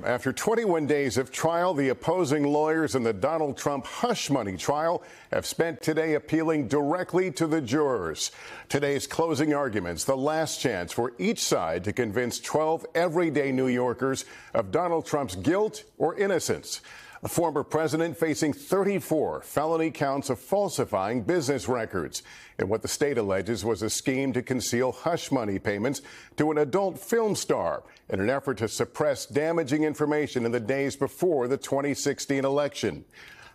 After 21 days of trial, the opposing lawyers in the Donald Trump hush money trial have spent today appealing directly to the jurors. Today's closing arguments, the last chance for each side to convince 12 everyday New Yorkers of Donald Trump's guilt or innocence. The former president facing 34 felony counts of falsifying business records in what the state alleges was a scheme to conceal hush money payments to an adult film star in an effort to suppress damaging information in the days before the 2016 election.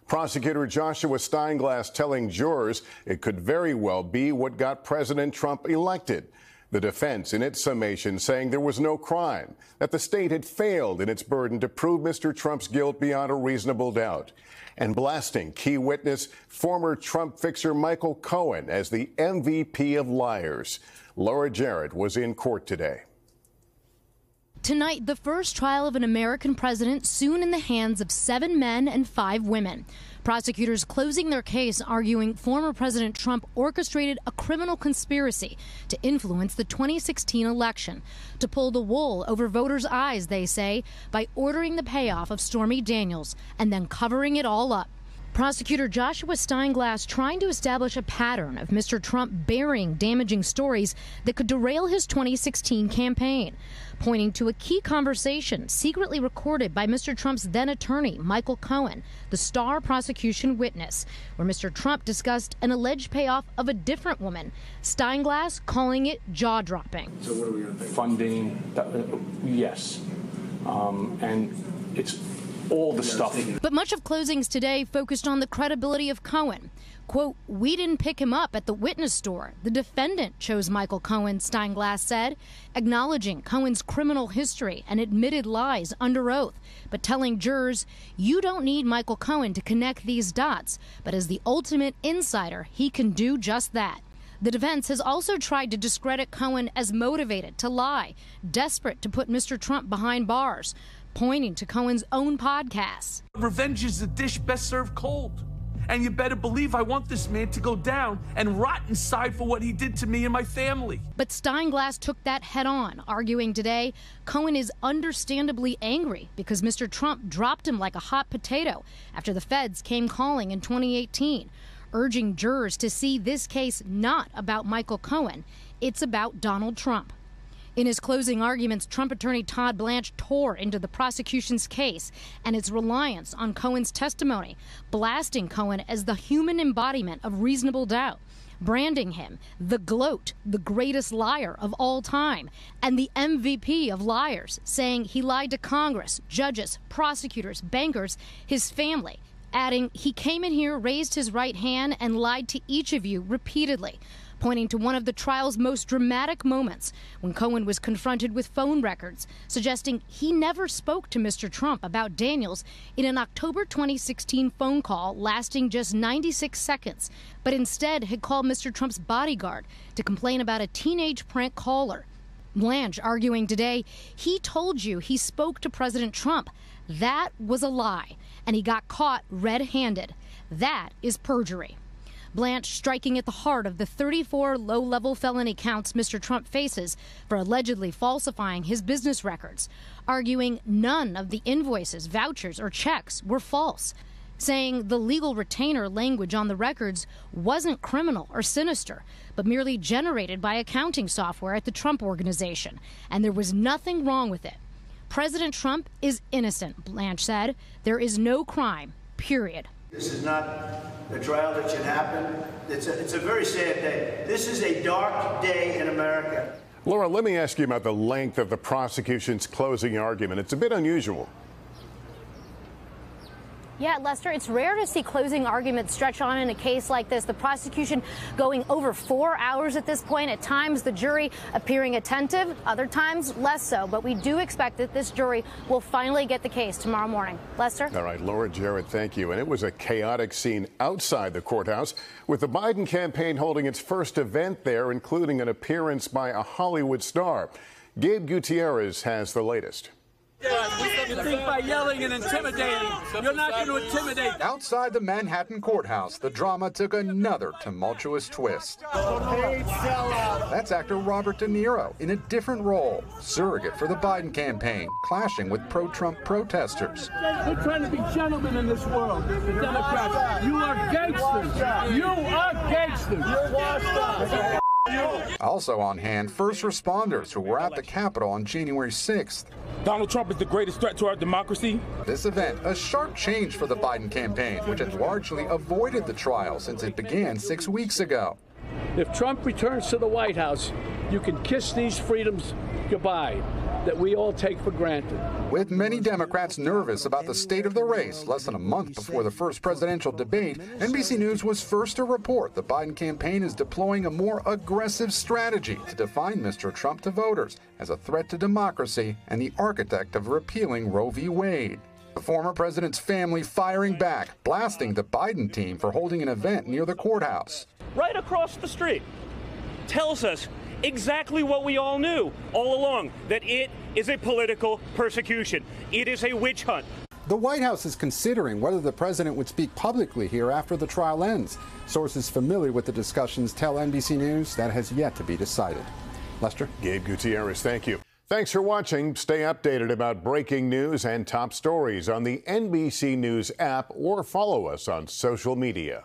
Prosecutor Joshua Steinglass telling jurors it could very well be what got President Trump elected. The defense, in its summation, saying there was no crime, that the state had failed in its burden to prove Mr. Trump's guilt beyond a reasonable doubt, and blasting key witness, former Trump fixer Michael Cohen as the MVP of liars. Laura Jarrett was in court today. Tonight, the first trial of an American president soon in the hands of 7 men and 5 women. Prosecutors closing their case, arguing former President Trump orchestrated a criminal conspiracy to influence the 2016 election, to pull the wool over voters' eyes, they say, by ordering the payoff of Stormy Daniels and then covering it all up. Prosecutor Joshua Steinglass trying to establish a pattern of Mr. Trump burying damaging stories that could derail his 2016 campaign, pointing to a key conversation secretly recorded by Mr. Trump's then attorney, Michael Cohen, the star prosecution witness, where Mr. Trump discussed an alleged payoff of a different woman, Steinglass calling it jaw-dropping. So what are we going to pay? Funding, yes. And it's all the stuff. But much of closings today focused on the credibility of Cohen. Quote, "We didn't pick him up at the witness store. The defendant chose Michael Cohen," Steinglass said, acknowledging Cohen's criminal history and admitted lies under oath, but telling jurors, you don't need Michael Cohen to connect these dots, but as the ultimate insider, he can do just that. The defense has also tried to discredit Cohen as motivated to lie, desperate to put Mr. Trump behind bars, pointing to Cohen's own podcasts. Revenge is a dish best served cold. And you better believe I want this man to go down and rot inside for what he did to me and my family. But Steinglass took that head on, arguing today Cohen is understandably angry because Mr. Trump dropped him like a hot potato after the feds came calling in 2018, urging jurors to see this case not about Michael Cohen, it's about Donald Trump. In his closing arguments, Trump attorney Todd Blanche tore into the prosecution's case and its reliance on Cohen's testimony, blasting Cohen as the human embodiment of reasonable doubt, branding him the gloat, the greatest liar of all time, and the MVP of liars, saying he lied to Congress, judges, prosecutors, bankers, his family, adding he came in here, raised his right hand, and lied to each of you repeatedly, pointing to one of the trial's most dramatic moments when Cohen was confronted with phone records suggesting he never spoke to Mr. Trump about Daniels in an October 2016 phone call lasting just 96 seconds, but instead had called Mr. Trump's bodyguard to complain about a teenage prank caller. Blanche arguing today, he told you he spoke to President Trump. That was a lie, and he got caught red-handed. That is perjury. Blanche striking at the heart of the 34 low-level felony counts Mr. Trump faces for allegedly falsifying his business records, arguing none of the invoices, vouchers, or checks were false, saying the legal retainer language on the records wasn't criminal or sinister, but merely generated by accounting software at the Trump Organization, and there was nothing wrong with it. President Trump is innocent, Blanche said. There is no crime, period. This is not a trial that should happen. It's a very sad day. This is a dark day in America. Laura, let me ask you about the length of the prosecution's closing argument. It's a bit unusual. Yeah, Lester, it's rare to see closing arguments stretch on in a case like this. The prosecution going over 4 hours at this point. At times, the jury appearing attentive, other times less so. But we do expect that this jury will finally get the case tomorrow morning. Lester? All right, Laura Jarrett, thank you. And it was a chaotic scene outside the courthouse, with the Biden campaign holding its first event there, including an appearance by a Hollywood star. Gabe Gutierrez has the latest. Yeah, You think by yelling and intimidating, you're not going to intimidate. Outside the Manhattan courthouse, the drama took another tumultuous twist. That's actor Robert De Niro in a different role, surrogate for the Biden campaign, clashing with pro-Trump protesters. We're trying to be gentlemen in this world. The Democrats, you are gangsters. You are gangsters. You're washed up. Also on hand, first responders who were at the Capitol on January 6th. Donald Trump is the greatest threat to our democracy. This event, a sharp change for the Biden campaign, which had largely avoided the trial since it began 6 weeks ago. If Trump returns to the White House, you can kiss these freedoms goodbye that we all take for granted. With many Democrats nervous about the state of the race less than a month before the first presidential debate, NBC News was first to report the Biden campaign is deploying a more aggressive strategy to define Mr. Trump to voters as a threat to democracy and the architect of repealing Roe v. Wade. The former president's family firing back, blasting the Biden team for holding an event near the courthouse. Right across the street tells us exactly what we all knew all along, that it is a political persecution. It is a witch hunt. The White House is considering whether the president would speak publicly here after the trial ends. Sources familiar with the discussions tell NBC News that has yet to be decided. Lester? Gabe Gutierrez, thank you. Thanks for watching. Stay updated about breaking news and top stories on the NBC News app or follow us on social media.